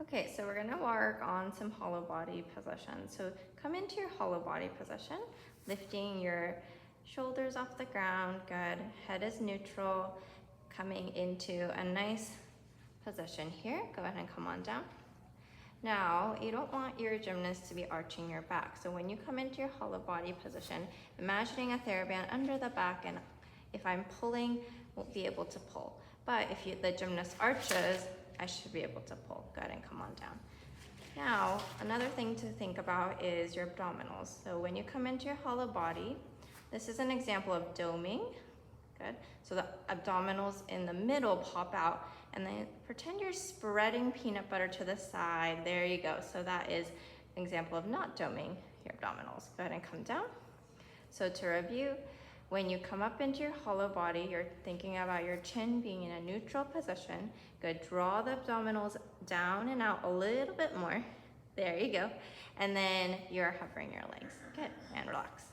Okay, so we're gonna work on some hollow body positions. So come into your hollow body position, lifting your shoulders off the ground, good. Head is neutral, coming into a nice position here. Go ahead and come on down. Now, you don't want your gymnast to be arching your back. So when you come into your hollow body position, imagining a TheraBand under the back, and if I'm pulling, won't be able to pull. But if the gymnast arches, I should be able to pull. Go ahead and come on down. Now, another thing to think about is your abdominals. So when you come into your hollow body, this is an example of doming. Good. So the abdominals in the middle pop out, and then pretend you're spreading peanut butter to the side. There you go. So that is an example of not doming your abdominals. Go ahead and come down. So to review, when you come up into your hollow body, you're thinking about your chin being in a neutral position. Good. Draw the abdominals down and out a little bit more. There you go. And then you're hovering your legs. Good. And relax.